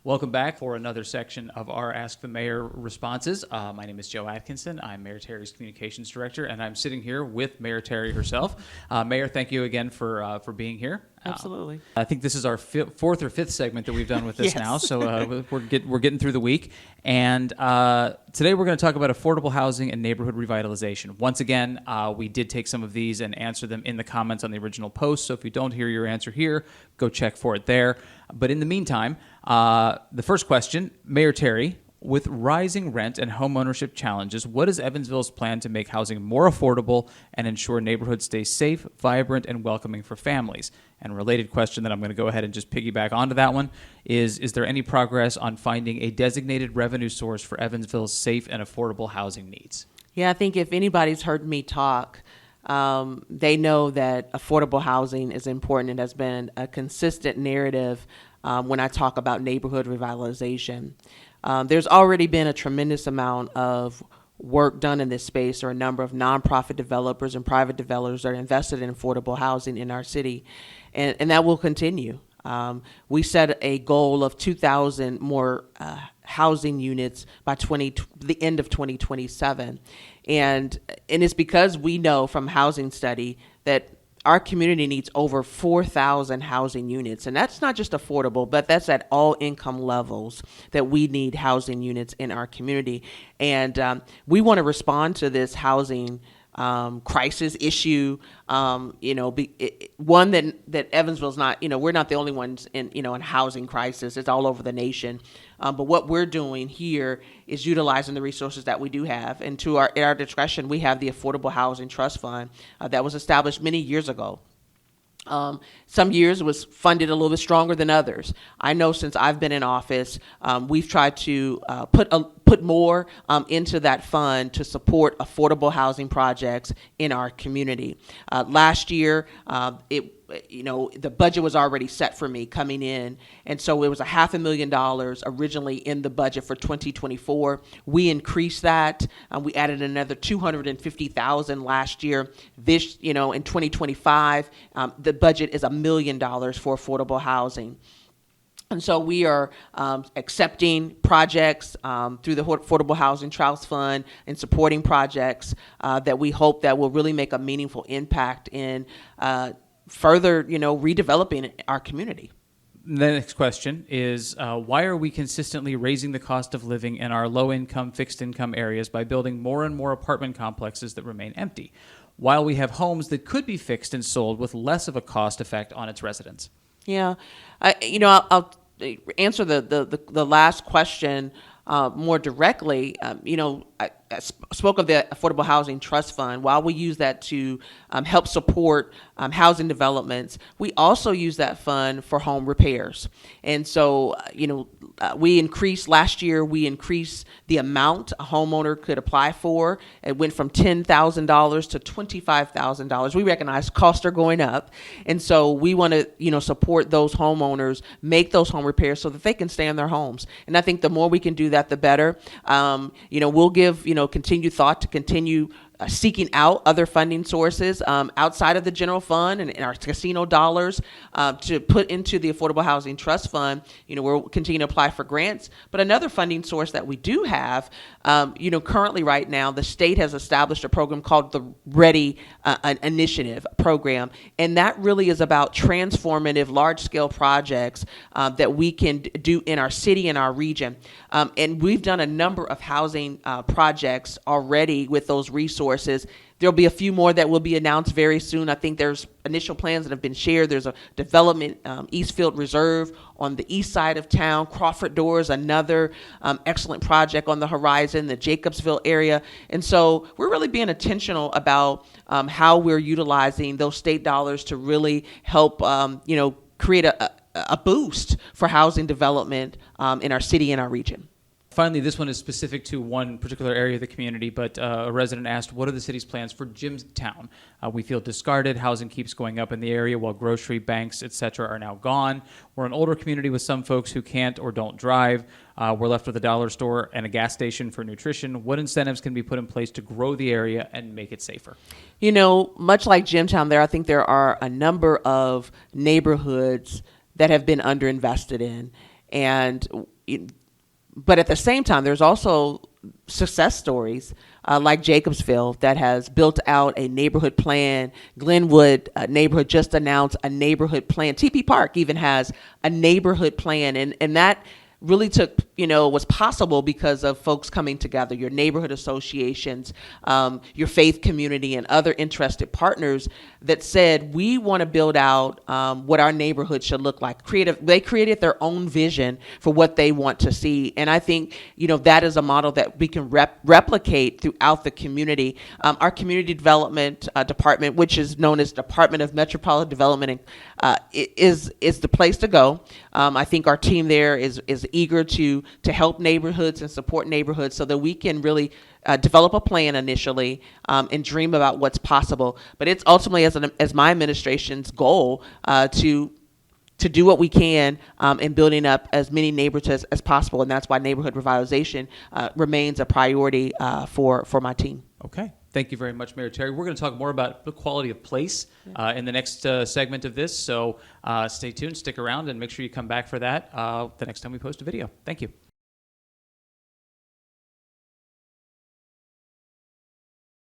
Welcome back for another section of our Ask the Mayor responses. My name is Joe Atkinson. I'm Mayor Terry's Communications Director, and I'm sitting here with Mayor Terry herself. Mayor, thank you again for being here. Absolutely. I think this is our fourth or fifth segment that we've done with this Yes. now, so we're getting through the week. And today we're going to talk about affordable housing and neighborhood revitalization. Once again, we did take some of these and answer them in the comments on the original post, so if you don't hear your answer here, go check for it there. But in the meantime, the first question, Mayor Terry, with rising rent and homeownership challenges, what is Evansville's plan to make housing more affordable and ensure neighborhoods stay safe, vibrant, and welcoming for families? And a related question that I'm going to go ahead and just piggyback onto that one is there any progress on finding a designated revenue source for Evansville's safe and affordable housing needs? Yeah, I think if anybody's heard me talk, they know that affordable housing is important and has been a consistent narrative when I talk about neighborhood revitalization. There's already been a tremendous amount of work done in this space, or a number of nonprofit developers and private developers that are invested in affordable housing in our city, and that will continue. We set a goal of 2,000 more housing units by the end of 2027. And it's because we know from housing study that our community needs over 4,000 housing units. And that's not just affordable, but that's at all income levels that we need housing units in our community. And we want to respond to this housing crisis issue, one that Evansville's not, we're not the only ones in housing crisis. It's all over the nation. But what we're doing here is utilizing the resources that we do have. And at our discretion, we have the Affordable Housing Trust Fund that was established many years ago. Some years it was funded a little bit stronger than others. I know since I've been in office, we've tried to put more into that fund to support affordable housing projects in our community. Last year, the budget was already set for me coming in, and so it was $500,000 originally in the budget for 2024. We increased that. We added another $250,000 last year. This, in 2025, the budget is $1 million for affordable housing. And so we are accepting projects through the Affordable Housing Trust Fund and supporting projects that we hope that will really make a meaningful impact in further, redeveloping our community. The next question is, why are we consistently raising the cost of living in our low-income, fixed-income areas by building more and more apartment complexes that remain empty, while we have homes that could be fixed and sold with less of a cost effect on its residents? Yeah, I'll answer the last question more directly. I spoke of the Affordable Housing Trust Fund. While we use that to help support housing developments, we also use that fund for home repairs. And so, last year, we increased the amount a homeowner could apply for. It went from $10,000 to $25,000. We recognize costs are going up. And so we want to, support those homeowners, make those home repairs so that they can stay in their homes. And I think the more we can do that, the better. We'll give, continued thought to continue seeking out other funding sources outside of the general fund and our casino dollars to put into the Affordable Housing Trust Fund. We'll continue to apply for grants. But another funding source that we do have, currently right now, the state has established a program called the READY Initiative program. And that really is about transformative large-scale projects that we can do in our city and our region. And we've done a number of housing projects already with those resources. There'll be a few more that will be announced very soon. I think there's initial plans that have been shared. There's a development, Eastfield Reserve on the east side of town. Crawford Doors, another excellent project on the horizon, the Jacobsville area. And so we're really being intentional about how we're utilizing those state dollars to really help, create a boost for housing development in our city and our region. Finally, this one is specific to one particular area of the community, but a resident asked, what are the city's plans for Jimstown? We feel discarded. Housing keeps going up in the area while grocery, banks, etc. are now gone. We're an older community with some folks who can't or don't drive. We're left with a dollar store and a gas station for nutrition. What incentives can be put in place to grow the area and make it safer? Much like Jimtown I think there are a number of neighborhoods that have been underinvested in. But at the same time, there's also success stories like Jacobsville that has built out a neighborhood plan. Glenwood neighborhood just announced a neighborhood plan. TP Park even has a neighborhood plan, and that really was possible because of folks coming together, your neighborhood associations, your faith community, and other interested partners that said, we want to build out what our neighborhood should look like. They created their own vision for what they want to see. And I think, that is a model that we can replicate throughout the community. Our community development department, which is known as Department of Metropolitan Development, is the place to go. I think our team there is eager to help neighborhoods and support neighborhoods so that we can really develop a plan initially and dream about what's possible. But it's ultimately, as my administration's goal, to do what we can in building up as many neighborhoods as possible, and that's why neighborhood revitalization remains a priority for my team. Okay. Thank you very much, Mayor Terry. We're going to talk more about the quality of place in the next segment of this, so stay tuned, stick around, and make sure you come back for that the next time we post a video. Thank you.